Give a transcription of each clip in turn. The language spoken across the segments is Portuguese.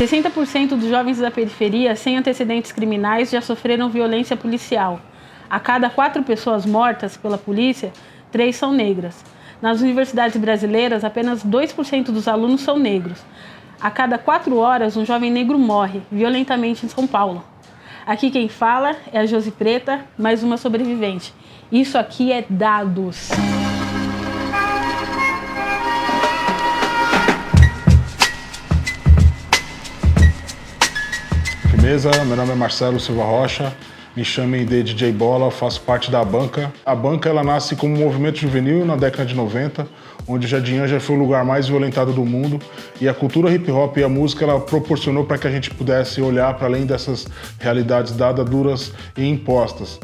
60% dos jovens da periferia sem antecedentes criminais já sofreram violência policial. A cada 4 pessoas mortas pela polícia, 3 são negras. Nas universidades brasileiras, apenas 2% dos alunos são negros. A cada 4 horas, um jovem negro morre violentamente em São Paulo. Aqui quem fala é a Josi Preta, mais uma sobrevivente. Isso aqui é dados. Firmeza, meu nome é Marcelo Silva Rocha, me chamem de DJ Bola, faço parte da Banca. A Banca ela nasce como um movimento juvenil na década de 90, onde Jardim Ângela foi o lugar mais violentado do mundo, e a cultura hip hop e a música ela proporcionou para que a gente pudesse olhar para além dessas realidades dadas, duras e impostas.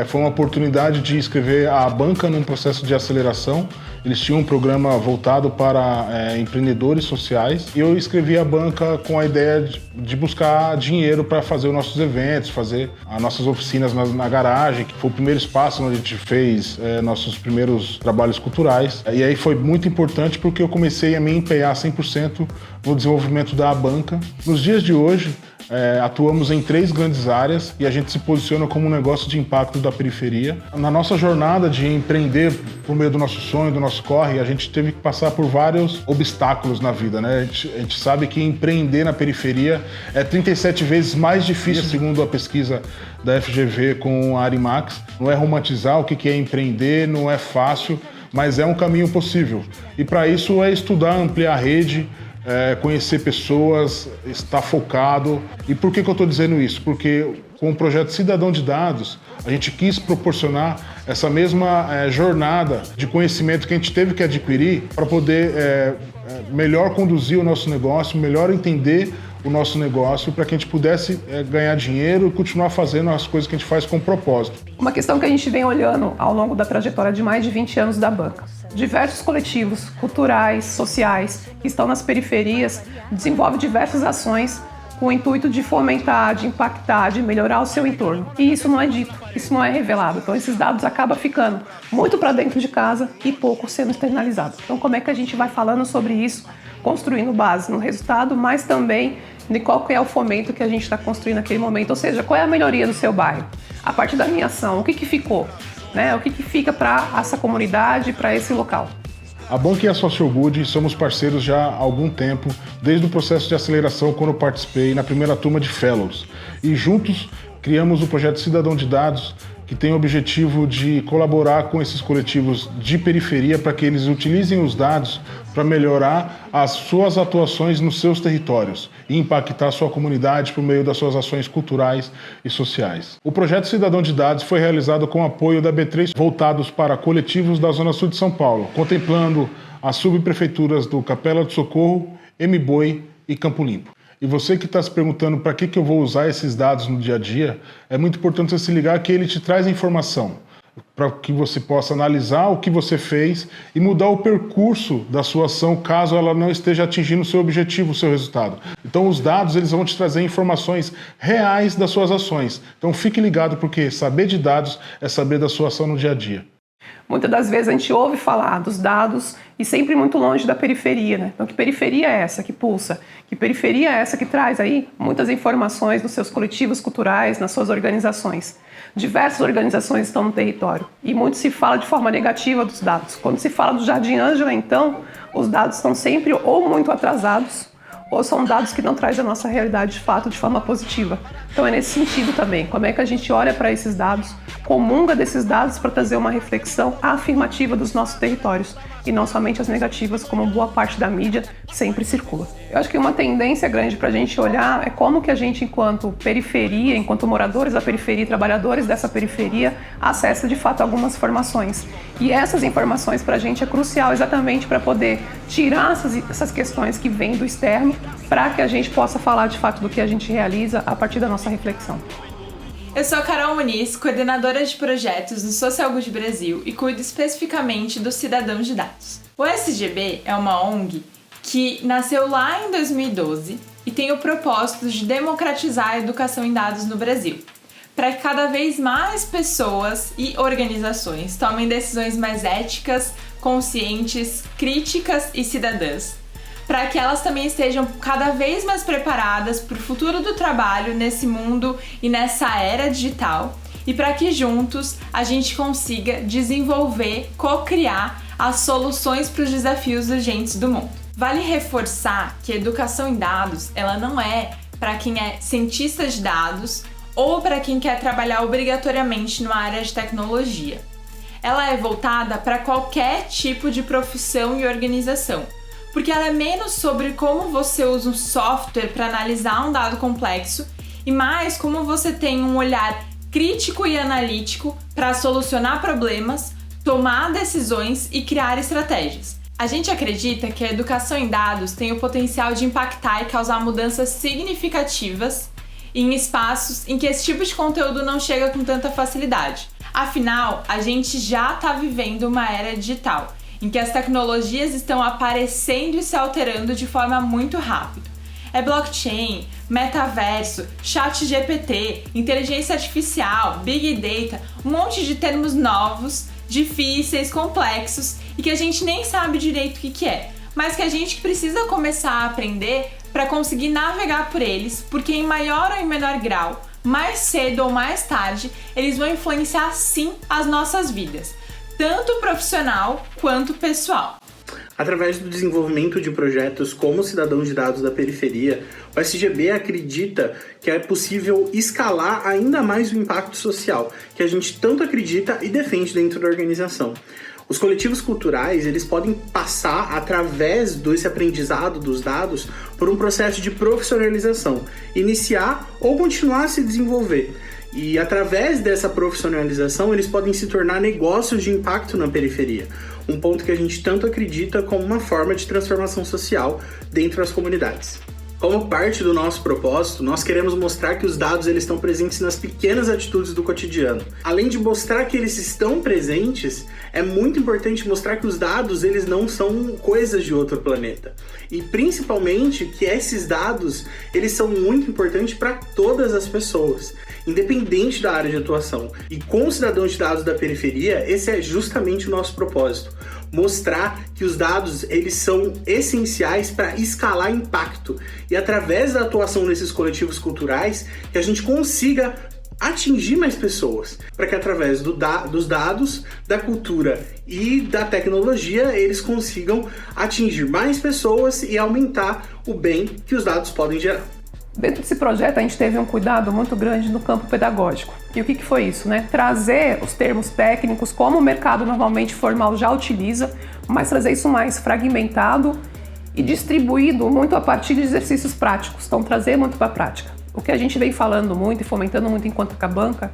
Foi uma oportunidade de inscrever a Banca num processo de aceleração. Eles tinham um programa voltado para empreendedores sociais e eu escrevi a Banca com a ideia de buscar dinheiro para fazer os nossos eventos, fazer as nossas oficinas na garagem, que foi o primeiro espaço onde a gente fez nossos primeiros trabalhos culturais. E aí foi muito importante porque eu comecei a me empenhar 100% no desenvolvimento da Banca. Nos dias de hoje, atuamos em 3 grandes áreas e a gente se posiciona como um negócio de impacto da periferia. Na nossa jornada de empreender por meio do nosso sonho, do nosso corre, a gente teve que passar por vários obstáculos na vida, né? A gente sabe que empreender na periferia é 37 vezes mais difícil, segundo a pesquisa da FGV com a Arimax. Não é romantizar o que é empreender, não é fácil, mas é um caminho possível. E para isso é estudar, ampliar a rede, conhecer pessoas, estar focado. E por que eu estou dizendo isso? Porque com o projeto Cidadão de Dados, a gente quis proporcionar essa mesma jornada de conhecimento que a gente teve que adquirir para poder melhor conduzir o nosso negócio, melhor entender o nosso negócio, para que a gente pudesse ganhar dinheiro e continuar fazendo as coisas que a gente faz com propósito. Uma questão que a gente vem olhando ao longo da trajetória de mais de 20 anos da Banca. Diversos coletivos culturais, sociais, que estão nas periferias, desenvolvem diversas ações com o intuito de fomentar, de impactar, de melhorar o seu entorno. E isso não é dito, isso não é revelado. Então esses dados acabam ficando muito para dentro de casa e pouco sendo externalizado. Então como é que a gente vai falando sobre isso, construindo base no resultado, mas também de qual que é o fomento que a gente está construindo naquele momento, ou seja, qual é a melhoria do seu bairro? A partir da minha ação, o que ficou? O que fica para essa comunidade, para esse local? A Banca e a Social Good somos parceiros já há algum tempo, desde o processo de aceleração quando eu participei na primeira turma de Fellows. E juntos criamos o projeto Cidadão de Dados, que tem o objetivo de colaborar com esses coletivos de periferia para que eles utilizem os dados para melhorar as suas atuações nos seus territórios e impactar a sua comunidade por meio das suas ações culturais e sociais. O projeto Cidadão de Dados foi realizado com apoio da B3, voltados para coletivos da Zona Sul de São Paulo, contemplando as subprefeituras do Capela do Socorro, Mboi e Campo Limpo. E você que está se perguntando para que eu vou usar esses dados no dia a dia, é muito importante você se ligar que ele te traz a informação para que você possa analisar o que você fez e mudar o percurso da sua ação caso ela não esteja atingindo o seu objetivo, o seu resultado. Então os dados eles vão te trazer informações reais das suas ações. Então fique ligado porque saber de dados é saber da sua ação no dia a dia. Muitas das vezes a gente ouve falar dos dados e sempre muito longe da periferia, né? Então que periferia é essa que pulsa? Que periferia é essa que traz aí muitas informações nos seus coletivos culturais, nas suas organizações? Diversas organizações estão no território e muito se fala de forma negativa dos dados. Quando se fala do Jardim Ângela, então, os dados estão sempre ou muito atrasados ou são dados que não trazem a nossa realidade de fato de forma positiva. Então é nesse sentido também, como é que a gente olha para esses dados, comunga desses dados para trazer uma reflexão afirmativa dos nossos territórios e não somente as negativas, como boa parte da mídia sempre circula. Eu acho que uma tendência grande para a gente olhar é como que a gente, enquanto periferia, enquanto moradores da periferia, trabalhadores dessa periferia, acessa de fato algumas informações. E essas informações para a gente é crucial exatamente para poder tirar essas questões que vêm do externo para que a gente possa falar de fato do que a gente realiza a partir da nossa reflexão. Eu sou a Carol Muniz, coordenadora de projetos no Social Good Brasil e cuido especificamente dos Cidadãos de Dados. O SGB é uma ONG que nasceu lá em 2012 e tem o propósito de democratizar a educação em dados no Brasil, para que cada vez mais pessoas e organizações tomem decisões mais éticas, conscientes, críticas e cidadãs, para para que elas também estejam cada vez mais preparadas para o futuro do trabalho nesse mundo e nessa era digital, e para que juntos a gente consiga desenvolver, co-criar as soluções para os desafios urgentes do mundo. Vale reforçar que a educação em dados, ela não é para quem é cientista de dados ou para quem quer trabalhar obrigatoriamente numa área de tecnologia. Ela é voltada para qualquer tipo de profissão e organização, porque ela é menos sobre como você usa um software para analisar um dado complexo e mais como você tem um olhar crítico e analítico para solucionar problemas, tomar decisões e criar estratégias. A gente acredita que a educação em dados tem o potencial de impactar e causar mudanças significativas em espaços em que esse tipo de conteúdo não chega com tanta facilidade. Afinal, a gente já está vivendo uma era digital, em que as tecnologias estão aparecendo e se alterando de forma muito rápida. É blockchain, metaverso, chat GPT, inteligência artificial, big data, um monte de termos novos, difíceis, complexos e que a gente nem sabe direito o que é, mas que a gente precisa começar a aprender para conseguir navegar por eles, porque em maior ou em menor grau, mais cedo ou mais tarde, eles vão influenciar sim as nossas vidas, tanto profissional quanto pessoal. Através do desenvolvimento de projetos como Cidadão de Dados da Periferia, o SGB acredita que é possível escalar ainda mais o impacto social, que a gente tanto acredita e defende dentro da organização. Os coletivos culturais, eles podem passar, através desse aprendizado dos dados, por um processo de profissionalização, iniciar ou continuar a se desenvolver. E através dessa profissionalização, eles podem se tornar negócios de impacto na periferia, um ponto que a gente tanto acredita como uma forma de transformação social dentro das comunidades. Como parte do nosso propósito, nós queremos mostrar que os dados eles estão presentes nas pequenas atitudes do cotidiano. Além de mostrar que eles estão presentes, é muito importante mostrar que os dados eles não são coisas de outro planeta. E principalmente que esses dados eles são muito importantes para todas as pessoas, independente da área de atuação. E com o Cidadão de Dados da Periferia, esse é justamente o nosso propósito. Mostrar que os dados eles são essenciais para escalar impacto e através da atuação nesses coletivos culturais que a gente consiga atingir mais pessoas, para que através dos dados, da cultura e da tecnologia eles consigam atingir mais pessoas e aumentar o bem que os dados podem gerar. Dentro desse projeto, a gente teve um cuidado muito grande no campo pedagógico. E o que foi isso, né? Trazer os termos técnicos como o mercado normalmente formal já utiliza, mas trazer isso mais fragmentado e distribuído muito a partir de exercícios práticos. Então, trazer muito para a prática. O que a gente vem falando muito e fomentando muito enquanto Cabanca,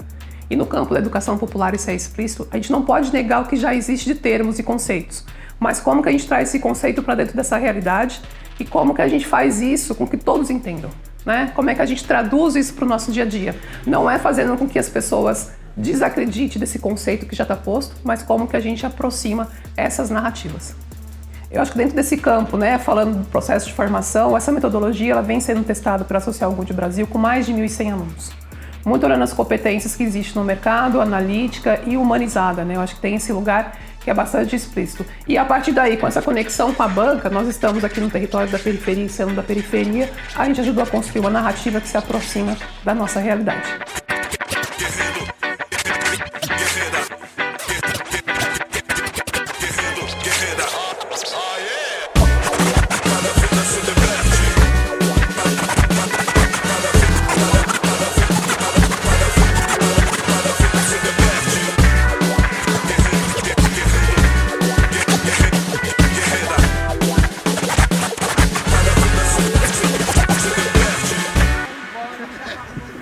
e no campo da educação popular isso é explícito, a gente não pode negar o que já existe de termos e conceitos. Mas como que a gente traz esse conceito para dentro dessa realidade e como que a gente faz isso com que todos entendam? Né? Como é que a gente traduz isso para o nosso dia a dia? Não é fazendo com que as pessoas desacreditem desse conceito que já está posto, mas como que a gente aproxima essas narrativas. Eu acho que dentro desse campo, né, falando do processo de formação, essa metodologia ela vem sendo testada pela Social Good Brasil com mais de 1.100 alunos. Muito olhando as competências que existem no mercado, analítica e humanizada. Né? Eu acho que tem esse lugar que é bastante explícito. E a partir daí, com essa conexão com a banca, nós estamos aqui no território da periferia e sendo da periferia, a gente ajudou a construir uma narrativa que se aproxima da nossa realidade.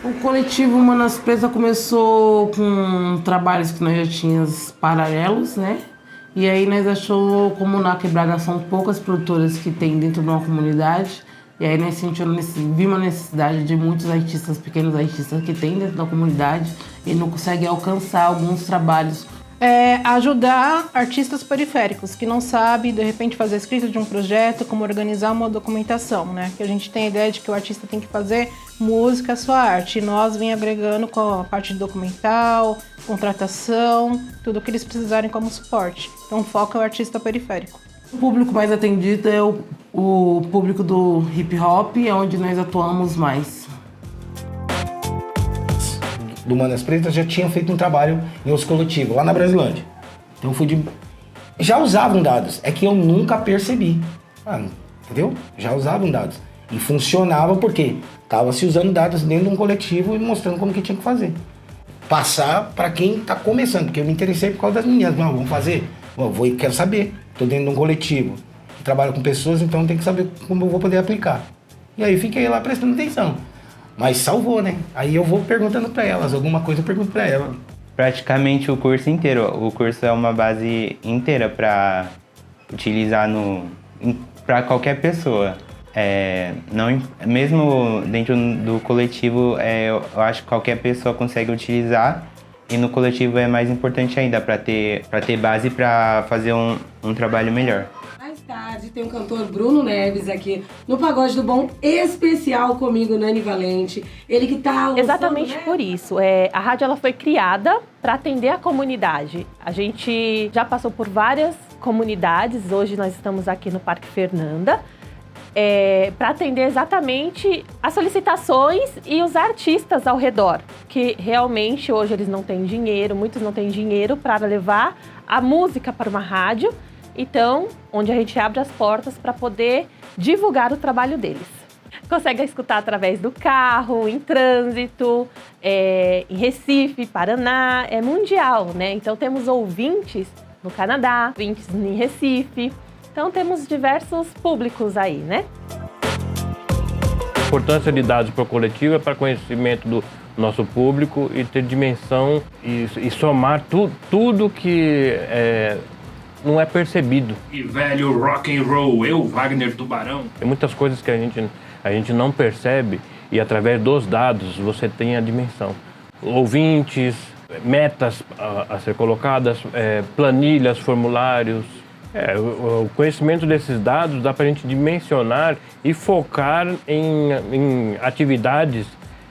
O coletivo Manas Preta começou com trabalhos que nós já tínhamos paralelos, né? E aí nós achou como na quebrada são poucas produtoras que tem dentro de uma comunidade. E aí nós vimos a necessidade de muitos artistas, pequenos artistas que tem dentro da comunidade e não conseguem alcançar alguns trabalhos. Ajudar artistas periféricos que não sabem, de repente, fazer a escrita de um projeto, como organizar uma documentação, né? Que a gente tem a ideia de que o artista tem que fazer música, sua arte. E nós vem agregando com a parte de documental, contratação, tudo que eles precisarem como suporte. Então o foco é o artista periférico. O público mais atendido é o O público do hip hop é onde nós atuamos mais. Do Manas Pretas já tinha feito um trabalho em outros coletivos, lá na Brasilândia. Então eu fui de... Já usavam dados, é que eu nunca percebi. Entendeu? Já usavam dados. E funcionava porque estava se usando dados dentro de um coletivo e mostrando como que tinha que fazer. Passar para quem está começando, porque eu me interessei por causa das meninas. Não, vamos fazer? Quero saber. Estou dentro de um coletivo que trabalha com pessoas, então tem que saber como eu vou poder aplicar. E aí fiquei lá prestando atenção. Mas salvou, né? Aí eu vou perguntando para elas, alguma coisa eu pergunto para elas. Praticamente o curso inteiro. O curso é uma base inteira para utilizar para qualquer pessoa. Não, mesmo dentro do coletivo, eu acho que qualquer pessoa consegue utilizar. E no coletivo é mais importante ainda, para ter base para fazer um trabalho melhor. Mais tarde tem o cantor Bruno Neves aqui no Pagode do Bom, especial comigo, Nani Valente. Ele que tá lançando, exatamente, né? Por isso. A rádio ela foi criada para atender a comunidade. A gente já passou por várias comunidades. Hoje nós estamos aqui no Parque Fernanda. Para atender exatamente as solicitações e os artistas ao redor, que realmente hoje eles não têm dinheiro, muitos não têm dinheiro para levar a música para uma rádio, então, onde a gente abre as portas para poder divulgar o trabalho deles. Consegue escutar através do carro, em trânsito, em Recife, Paraná, é mundial, né? Então temos ouvintes no Canadá, ouvintes em Recife. Então temos diversos públicos aí, né? A importância de dados para o coletivo é para conhecimento do nosso público e ter dimensão e somar tudo que não é percebido. E velho rock and roll, eu, Wagner Tubarão. Tem muitas coisas que a gente não percebe e através dos dados você tem a dimensão. Ouvintes, metas a ser colocadas, planilhas, formulários. O conhecimento desses dados dá para a gente dimensionar e focar em atividades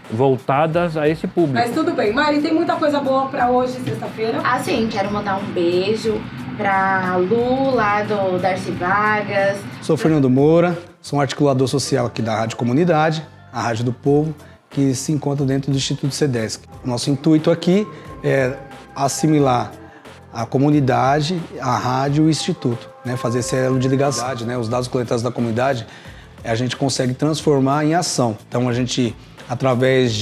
voltadas a esse público. Mas tudo bem. Mari, tem muita coisa boa para hoje, sexta-feira? Sim, quero mandar um beijo para Lu, lá do Darcy Vargas. Sou Fernando Moura, sou um articulador social aqui da Rádio Comunidade, a Rádio do Povo, que se encontra dentro do Instituto CEDESC. O nosso intuito aqui é assimilar a comunidade, a rádio e o instituto, né? Fazer esse elo de ligação, né? Os dados coletados da comunidade, a gente consegue transformar em ação. Então a gente, através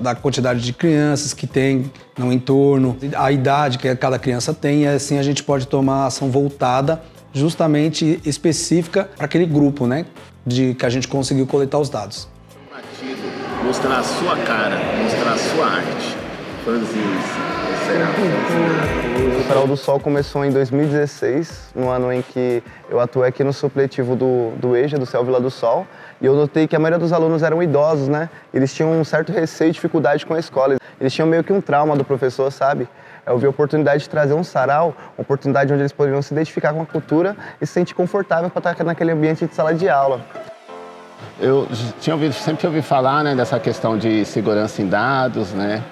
da quantidade de crianças que tem no entorno, a idade que cada criança tem, e assim a gente pode tomar ação voltada, justamente específica para aquele grupo, né? Que a gente conseguiu coletar os dados. Mostrar a sua cara, mostrar a sua arte. Franzins. O Farol do Sol começou em 2016, no ano em que eu atuei aqui no supletivo do EJA, do Céu Vila do Sol, e eu notei que a maioria dos alunos eram idosos, né? Eles tinham um certo receio e dificuldade com a escola. Eles tinham meio que um trauma do professor, sabe? Eu vi a oportunidade de trazer um sarau, uma oportunidade onde eles poderiam se identificar com a cultura e se sentir confortável para estar naquele ambiente de sala de aula. Eu sempre ouvi falar, né, dessa questão de segurança em dados, né?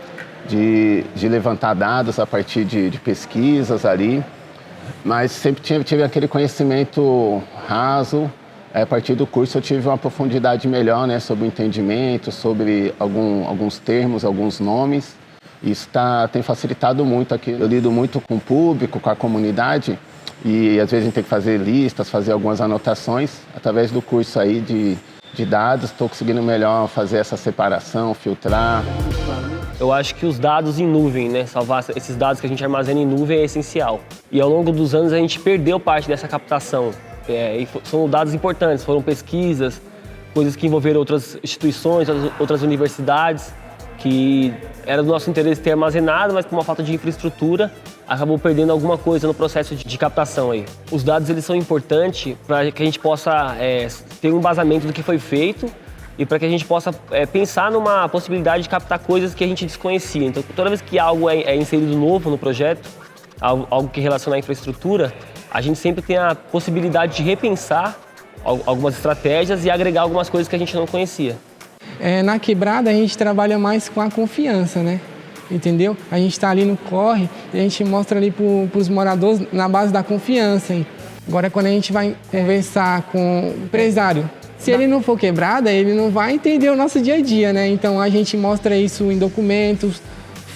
De levantar dados a partir de pesquisas ali, mas sempre tive aquele conhecimento raso. A partir do curso eu tive uma profundidade melhor, né, sobre o entendimento, sobre alguns termos, alguns nomes. Isso tem facilitado muito aqui. Eu lido muito com o público, com a comunidade, e às vezes a gente tem que fazer listas, fazer algumas anotações. Através do curso aí de dados, estou conseguindo melhor fazer essa separação, filtrar. Eu acho que os dados em nuvem, né, salvar esses dados que a gente armazena em nuvem é essencial. E ao longo dos anos a gente perdeu parte dessa captação. E são dados importantes, foram pesquisas, coisas que envolveram outras instituições, outras universidades, que era do nosso interesse ter armazenado, mas por uma falta de infraestrutura, acabou perdendo alguma coisa no processo de captação aí. Os dados eles são importantes para que a gente possa ter um embasamento do que foi feito e para que a gente possa pensar numa possibilidade de captar coisas que a gente desconhecia. Então, toda vez que algo é inserido novo no projeto, algo que relaciona à infraestrutura, a gente sempre tem a possibilidade de repensar algumas estratégias e agregar algumas coisas que a gente não conhecia. Na quebrada, a gente trabalha mais com a confiança, né? Entendeu? A gente está ali no corre e a gente mostra ali para os moradores na base da confiança. Hein? Agora, quando a gente vai conversar com o empresário, se ele não for quebrada, ele não vai entender o nosso dia a dia, né? Então, a gente mostra isso em documentos,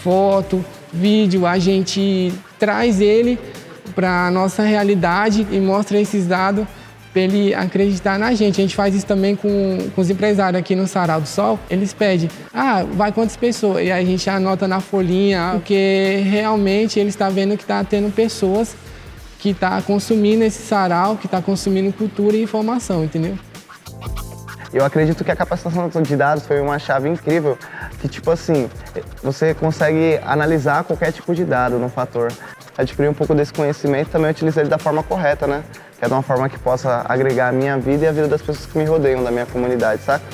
foto, vídeo, a gente traz ele para a nossa realidade e mostra esses dados para ele acreditar na gente. A gente faz isso também com os empresários aqui no Sarau do Sol. Eles pedem, vai quantas pessoas? E aí a gente anota na folhinha, porque realmente ele está vendo que está tendo pessoas que estão consumindo esse sarau, que estão consumindo cultura e informação, entendeu? Eu acredito que a capacitação de dados foi uma chave incrível, que tipo assim, você consegue analisar qualquer tipo de dado no fator. Adquirir um pouco desse conhecimento e também utilizar ele da forma correta, né? Que é de uma forma que possa agregar a minha vida e a vida das pessoas que me rodeiam, da minha comunidade, saca?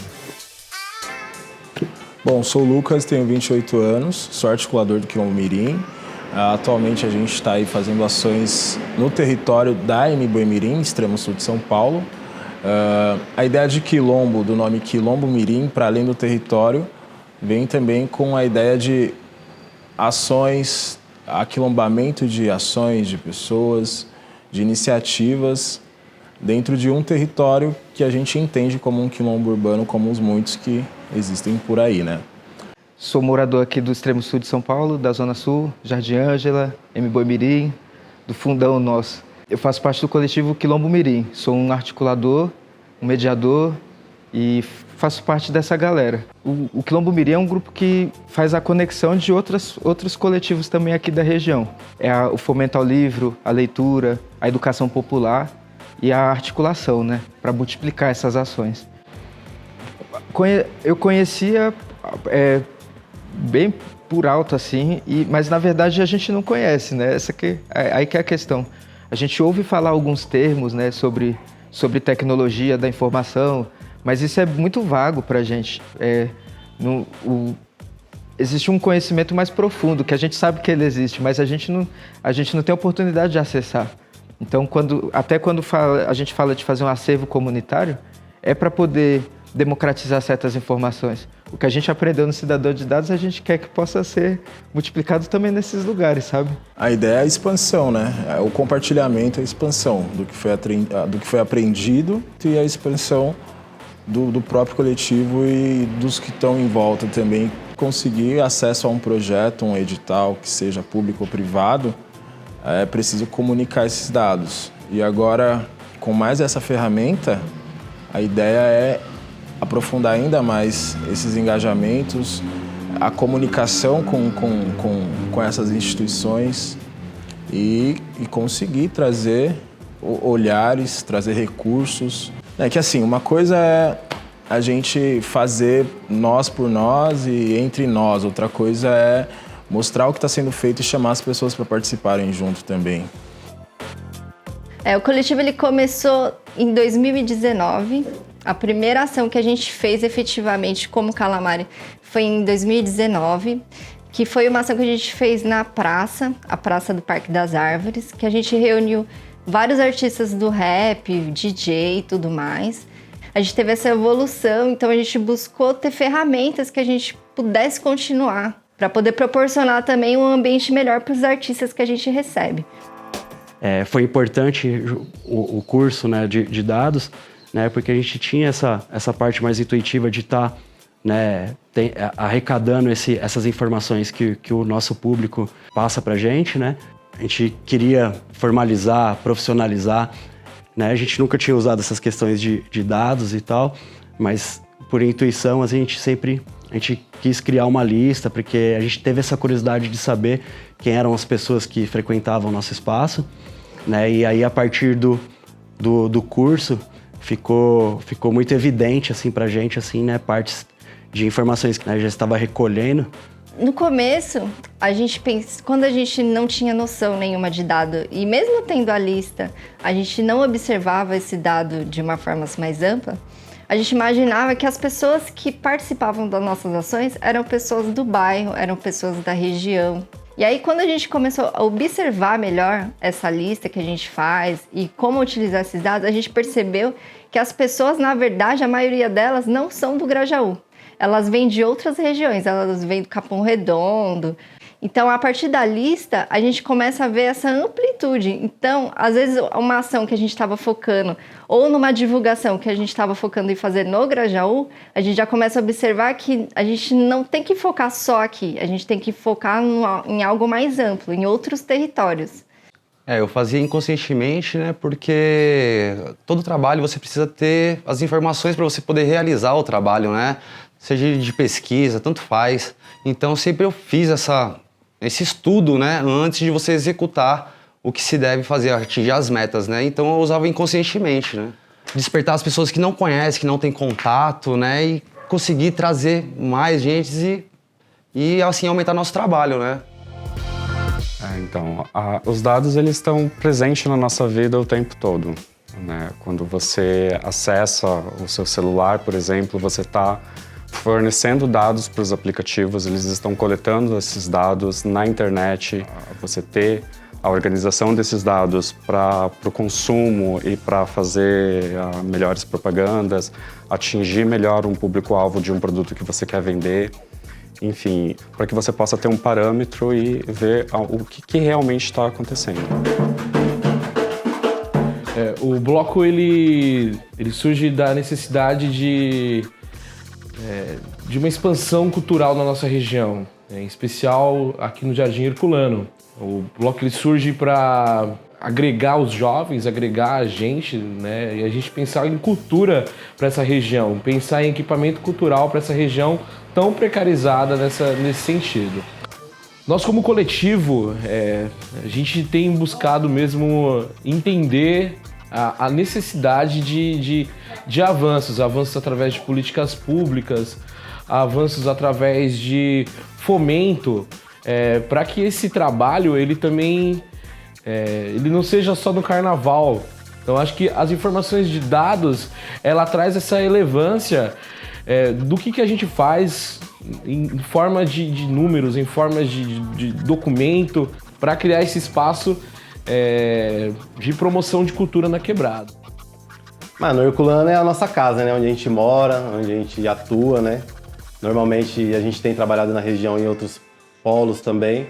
Bom, sou o Lucas, tenho 28 anos, sou articulador do Quilombo Mirim. Atualmente a gente está aí fazendo ações no território da MBoi Mirim, extremo sul de São Paulo. A ideia de quilombo, do nome Quilombo Mirim, para além do território, vem também com a ideia de ações, aquilombamento de ações, de pessoas, de iniciativas dentro de um território que a gente entende como um quilombo urbano, como os muitos que existem por aí, né? Sou morador aqui do extremo sul de São Paulo, da Zona Sul, Jardim Ângela, MBoi Mirim, do fundão nosso. Eu faço parte do coletivo Quilombo Mirim. Sou um articulador, um mediador e faço parte dessa galera. O Quilombo Mirim é um grupo que faz a conexão de outros coletivos também aqui da região. O fomento ao livro, a leitura, a educação popular e a articulação, né, para multiplicar essas ações. Eu conhecia bem por alto assim, mas na verdade a gente não conhece, né? Aí que é a questão. A gente ouve falar alguns termos, né, sobre tecnologia da informação, mas isso é muito vago para a gente. Existe um conhecimento mais profundo, que a gente sabe que ele existe, mas a gente não tem oportunidade de acessar. Então, quando a gente fala de fazer um acervo comunitário, é para poder democratizar certas informações. O que a gente aprendeu no Cidadão de Dados, a gente quer que possa ser multiplicado também nesses lugares, sabe? A ideia é a expansão, né? O compartilhamento, a expansão do que foi aprendido e a expansão do próprio coletivo e dos que estão em volta também. Conseguir acesso a um projeto, um edital, que seja público ou privado, é preciso comunicar esses dados. E agora, com mais essa ferramenta, a ideia é aprofundar ainda mais esses engajamentos, a comunicação com essas instituições e conseguir trazer olhares, trazer recursos. É que assim, uma coisa é a gente fazer nós por nós e entre nós, outra coisa é mostrar o que está sendo feito e chamar as pessoas para participarem junto também. O coletivo ele começou em 2019. A primeira ação que a gente fez efetivamente como Calamari foi em 2019, que foi uma ação que a gente fez na praça, a Praça do Parque das Árvores, que a gente reuniu vários artistas do rap, DJ e tudo mais. A gente teve essa evolução, então a gente buscou ter ferramentas que a gente pudesse continuar, para poder proporcionar também um ambiente melhor para os artistas que a gente recebe. Foi importante o curso, né, de dados, né, porque a gente tinha essa parte mais intuitiva de estar arrecadando essas informações que o nosso público passa para a gente, né? A gente queria formalizar, profissionalizar, né? A gente nunca tinha usado essas questões de dados e tal, mas por intuição a gente quis criar uma lista, porque a gente teve essa curiosidade de saber quem eram as pessoas que frequentavam o nosso espaço, né? E aí, a partir do curso, ficou muito evidente, assim, pra gente, assim, né? Partes de informações que a gente já estava recolhendo. No começo, quando a gente não tinha noção nenhuma de dado, e mesmo tendo a lista, a gente não observava esse dado de uma forma mais ampla, a gente imaginava que as pessoas que participavam das nossas ações eram pessoas do bairro, eram pessoas da região. E aí, quando a gente começou a observar melhor essa lista que a gente faz e como utilizar esses dados, a gente percebeu que as pessoas, na verdade, a maioria delas não são do Grajaú. Elas vêm de outras regiões, elas vêm do Capão Redondo. Então, a partir da lista, a gente começa a ver essa amplitude. Então, às vezes, uma ação que a gente estava focando, ou numa divulgação que a gente estava focando em fazer no Grajaú, a gente já começa a observar que a gente não tem que focar só aqui, a gente tem que focar em algo mais amplo, em outros territórios. Eu fazia inconscientemente, né? Porque todo trabalho você precisa ter as informações para você poder realizar o trabalho, né? Seja de pesquisa, tanto faz. Então, sempre eu fiz esse estudo, né, antes de você executar o que se deve fazer, atingir as metas, né? Então eu usava inconscientemente, né? Despertar as pessoas que não conhecem, que não têm contato, né? E conseguir trazer mais gente e assim aumentar nosso trabalho, né? Então, os dados eles estão presentes na nossa vida o tempo todo, né? Quando você acessa o seu celular, por exemplo, você está fornecendo dados para os aplicativos, eles estão coletando esses dados na internet. Você ter a organização desses dados para o consumo e para fazer melhores propagandas, atingir melhor um público-alvo de um produto que você quer vender, enfim, para que você possa ter um parâmetro e ver o que realmente está acontecendo. O bloco ele surge da necessidade de uma expansão cultural na nossa região, em especial aqui no Jardim Herculano. O bloco ele surge para agregar os jovens, agregar a gente, né? E a gente pensar em cultura para essa região, pensar em equipamento cultural para essa região tão precarizada nesse sentido. Nós, como coletivo, a gente tem buscado mesmo entender a necessidade de avanços através de políticas públicas, avanços através de fomento, para que esse trabalho ele também ele não seja só no carnaval. Então acho que as informações de dados ela traz essa relevância do que a gente faz em forma de números, em forma de documento, para criar esse espaço de promoção de cultura na Quebrada. Mano, o Herculano é a nossa casa, né? Onde a gente mora, onde a gente atua, né? Normalmente a gente tem trabalhado na região em outros polos também,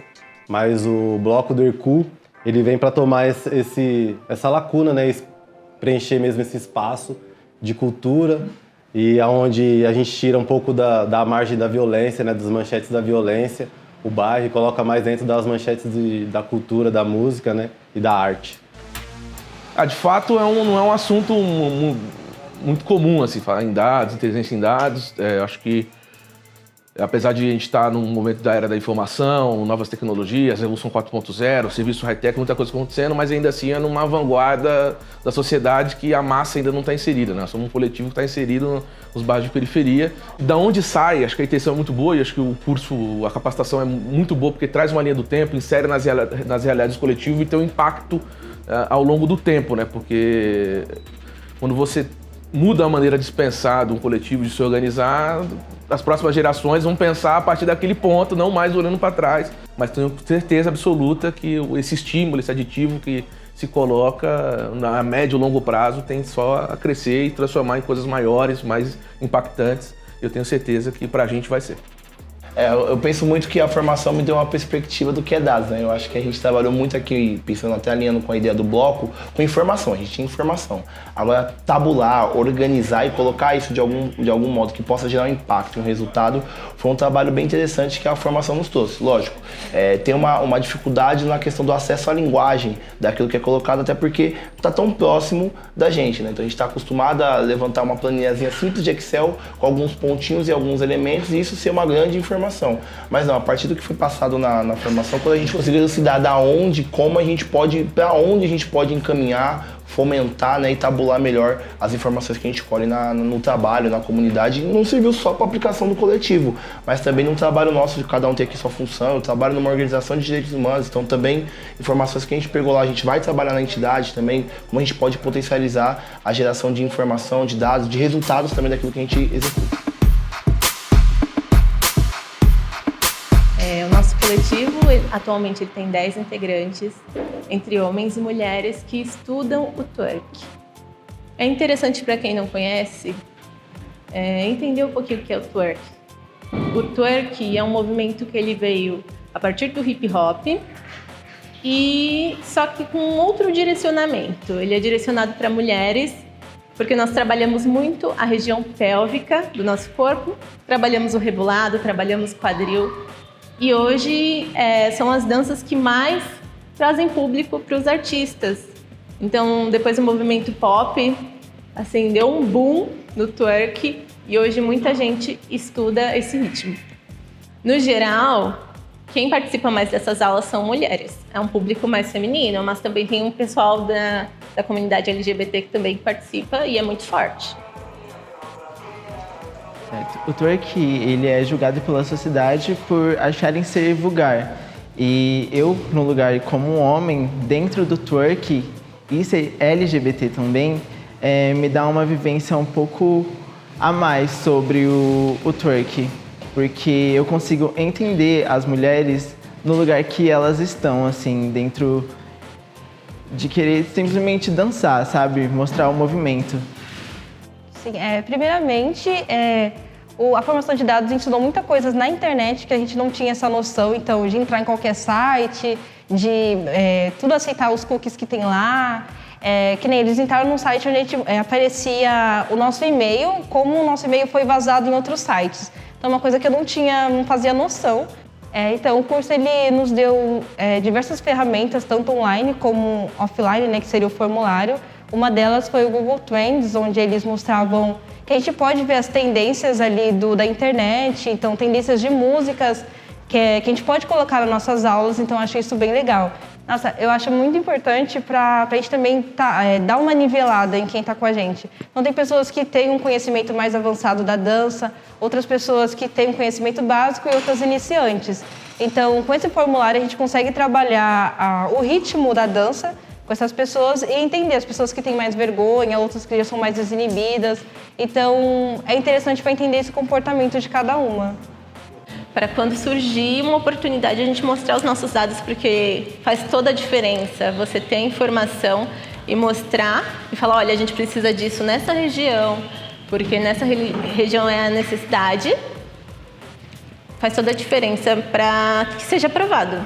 mas o bloco do Hercul, ele vem para tomar essa lacuna, né? Preencher mesmo esse espaço de cultura e aonde a gente tira um pouco da margem da violência, né? Das manchetes da violência, o bairro, e coloca mais dentro das manchetes da cultura, da música, né? E da arte. De fato, não é um assunto muito comum, assim, falar em dados, inteligência em dados. Acho que, apesar de a gente estar num momento da era da informação, novas tecnologias, Revolução 4.0, serviço high-tech, muita coisa acontecendo, mas ainda assim é numa vanguarda da sociedade que a massa ainda não está inserida, né? Somos um coletivo que está inserido nos bairros de periferia. Da onde sai, acho que a intenção é muito boa e acho que o curso, a capacitação é muito boa porque traz uma linha do tempo, insere nas realidades do coletivo e tem um impacto ao longo do tempo, né? Porque quando você muda a maneira de pensar de um coletivo, de se organizar, as próximas gerações vão pensar a partir daquele ponto, não mais olhando para trás. Mas tenho certeza absoluta que esse estímulo, esse aditivo que se coloca a médio e longo prazo tem só a crescer e transformar em coisas maiores, mais impactantes. Eu tenho certeza que para a gente vai ser. Eu penso muito que a formação me deu uma perspectiva do que é dados, né? Eu acho que a gente trabalhou muito aqui, pensando até alinhando com a ideia do bloco, com informação. A gente tinha informação. Agora, tabular, organizar e colocar isso de algum modo que possa gerar um impacto, um resultado, foi um trabalho bem interessante que a formação nos trouxe. Lógico, tem uma dificuldade na questão do acesso à linguagem, daquilo que é colocado, até porque está tão próximo da gente, né? Então a gente está acostumado a levantar uma planilhazinha simples de Excel com alguns pontinhos e alguns elementos e isso ser uma grande informação. Mas não, a partir do que foi passado na formação, quando a gente conseguiu elucidar da onde, como a gente pode, para onde a gente pode encaminhar, fomentar, né, e tabular melhor as informações que a gente colhe no trabalho, na comunidade, não serviu só para aplicação do coletivo, mas também no trabalho nosso de cada um ter aqui sua função. Eu trabalho numa organização de direitos humanos, então também informações que a gente pegou lá, a gente vai trabalhar na entidade também, como a gente pode potencializar a geração de informação, de dados, de resultados também daquilo que a gente executa. O nosso coletivo, atualmente, ele tem 10 integrantes, entre homens e mulheres, que estudam o twerk. É interessante para quem não conhece entender um pouquinho o que é o twerk. O twerk é um movimento que ele veio a partir do hip hop, e só que com outro direcionamento. Ele é direcionado para mulheres, porque nós trabalhamos muito a região pélvica do nosso corpo, trabalhamos o rebolado, trabalhamos o quadril, e hoje são as danças que mais trazem público para os artistas. Então, depois do movimento pop, assim, deu um boom no twerk, e hoje muita gente estuda esse ritmo. No geral, quem participa mais dessas aulas são mulheres. É um público mais feminino, mas também tem um pessoal da comunidade LGBT que também participa e é muito forte. Certo. O twerk, ele é julgado pela sociedade por acharem ser vulgar. E eu, no lugar como um homem, dentro do twerk, e ser LGBT também, me dá uma vivência um pouco a mais sobre o twerk. Porque eu consigo entender as mulheres no lugar que elas estão, assim, dentro de querer simplesmente dançar, sabe? Mostrar o movimento. Sim, primeiramente, a formação de dados ensinou muitas coisas na internet que a gente não tinha essa noção, então, de entrar em qualquer site, de tudo aceitar os cookies que tem lá. Que nem eles entraram num site onde aparecia o nosso e-mail, como o nosso e-mail foi vazado em outros sites. Então, uma coisa que eu não fazia noção. Então, o curso ele nos deu diversas ferramentas, tanto online como offline, né, que seria o formulário. Uma delas foi o Google Trends, onde eles mostravam que a gente pode ver as tendências ali da internet, então tendências de músicas que a gente pode colocar nas nossas aulas, então eu achei isso bem legal. Nossa, eu acho muito importante para a gente também dar uma nivelada em quem está com a gente. Então, tem pessoas que têm um conhecimento mais avançado da dança, outras pessoas que têm um conhecimento básico e outras iniciantes. Então, com esse formulário, a gente consegue trabalhar o ritmo da dança com essas pessoas e entender as pessoas que têm mais vergonha, outras que já são mais desinibidas. Então, é interessante para entender esse comportamento de cada uma. Para quando surgir uma oportunidade, a gente mostrar os nossos dados, porque faz toda a diferença você ter a informação e mostrar e falar, olha, a gente precisa disso nessa região, porque nessa região é a necessidade, faz toda a diferença para que seja aprovado.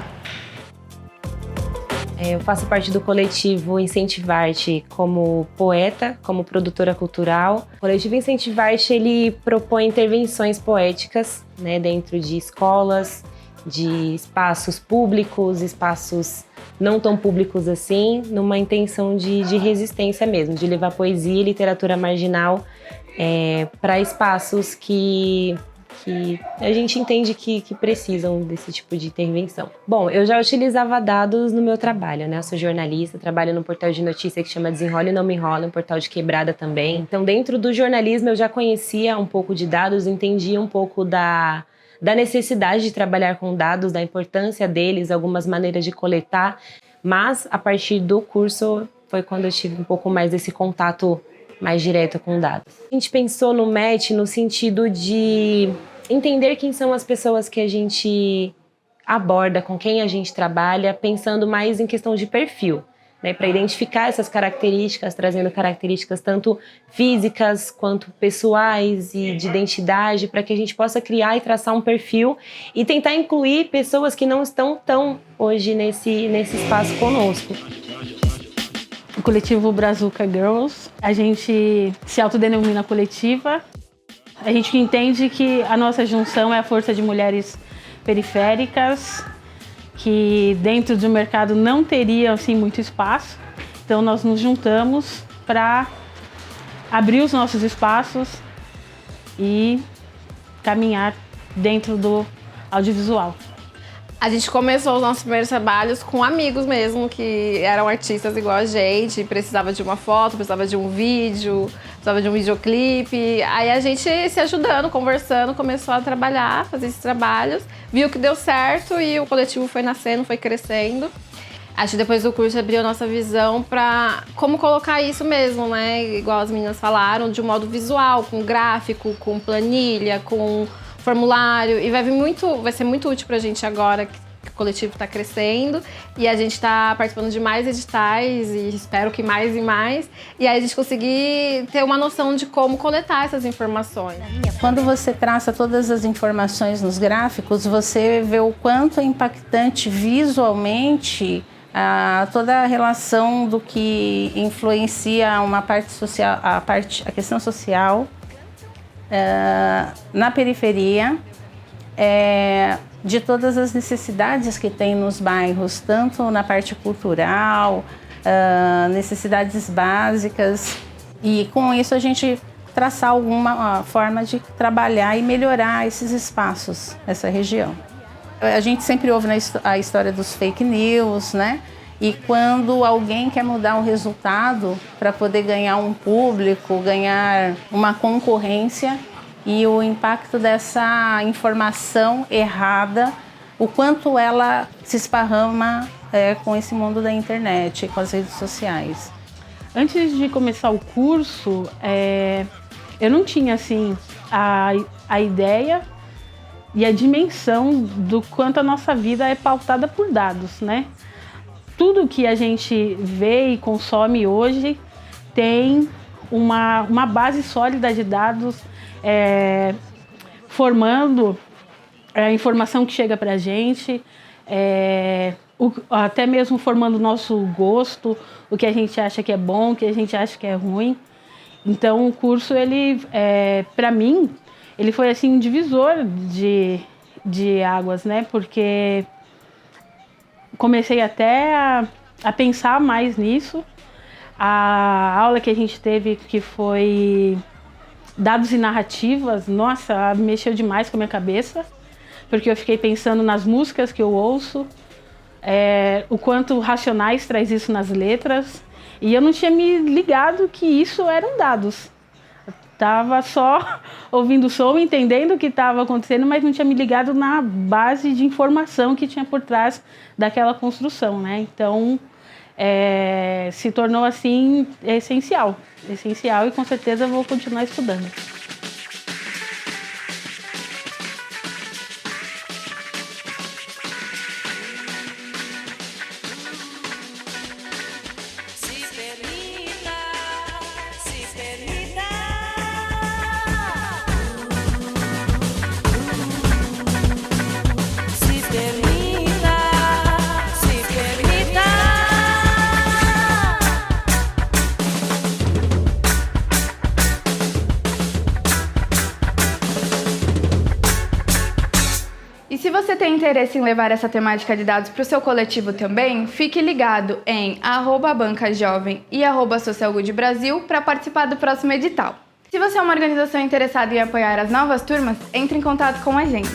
Eu faço parte do coletivo Incentivarte como poeta, como produtora cultural. O coletivo Incentivarte, ele propõe intervenções poéticas, né, dentro de escolas, de espaços públicos, espaços não tão públicos assim, numa intenção de resistência mesmo, de levar poesia e literatura marginal para espaços que a gente entende que precisam desse tipo de intervenção. Bom, eu já utilizava dados no meu trabalho, né? Eu sou jornalista, trabalho num portal de notícia que chama Desenrola e Não Me Enrola, um portal de quebrada também. Então, dentro do jornalismo, eu já conhecia um pouco de dados, entendia um pouco da necessidade de trabalhar com dados, da importância deles, algumas maneiras de coletar, mas a partir do curso foi quando eu tive um pouco mais desse contato mais direto com dados. A gente pensou no match no sentido de entender quem são as pessoas que a gente aborda, com quem a gente trabalha, pensando mais em questão de perfil, né, para identificar essas características, trazendo características tanto físicas quanto pessoais e de identidade, para que a gente possa criar e traçar um perfil e tentar incluir pessoas que não estão tão hoje nesse espaço conosco. O coletivo Brazuca Girls, a gente se autodenomina coletiva. A gente entende que a nossa junção é a força de mulheres periféricas, que dentro do mercado não teriam assim, muito espaço. Então nós nos juntamos para abrir os nossos espaços e caminhar dentro do audiovisual. A gente começou os nossos primeiros trabalhos com amigos mesmo, que eram artistas igual a gente, precisava de uma foto, precisava de um vídeo, precisava de um videoclipe. Aí a gente se ajudando, conversando, começou a trabalhar, fazer esses trabalhos, viu que deu certo e o coletivo foi nascendo, foi crescendo. Acho que depois do curso abriu a nossa visão para como colocar isso mesmo, né? Igual as meninas falaram, de um modo visual, com gráfico, com planilha, com formulário, e vai ser muito útil pra gente agora coletivo está crescendo e a gente está participando de mais editais e espero que mais e mais. E aí a gente conseguir ter uma noção de como coletar essas informações. Quando você traça todas as informações nos gráficos, você vê o quanto é impactante visualmente toda a relação do que influencia uma parte social, a questão social na periferia, de todas as necessidades que tem nos bairros, tanto na parte cultural, necessidades básicas, e com isso a gente traçar alguma forma de trabalhar e melhorar esses espaços, essa região. A gente sempre ouve a história dos fake news, né? E quando alguém quer mudar o resultado para poder ganhar um público, ganhar uma concorrência, e o impacto dessa informação errada, o quanto ela se esparrama com esse mundo da internet, com as redes sociais. Antes de começar o curso, eu não tinha assim a ideia e a dimensão do quanto a nossa vida é pautada por dados, né? Tudo que a gente vê e consome hoje tem uma base sólida de dados formando a informação que chega para a gente, até mesmo formando o nosso gosto, o que a gente acha que é bom, o que a gente acha que é ruim. Então o curso, ele, para mim, ele foi assim um divisor de águas, né? Porque comecei até a pensar mais nisso. A aula que a gente teve, que foi dados e narrativas, nossa, mexeu demais com a minha cabeça, porque eu fiquei pensando nas músicas que eu ouço, o quanto o Racionais traz isso nas letras, e eu não tinha me ligado que isso eram dados. Estava só ouvindo o som, entendendo o que estava acontecendo, mas não tinha me ligado na base de informação que tinha por trás daquela construção, né? Então, se tornou assim essencial, e com certeza vou continuar estudando. E se você tem interesse em levar essa temática de dados para o seu coletivo também, fique ligado em @bancajovem e @socialgoodbrasil para participar do próximo edital. Se você é uma organização interessada em apoiar as novas turmas, entre em contato com a gente.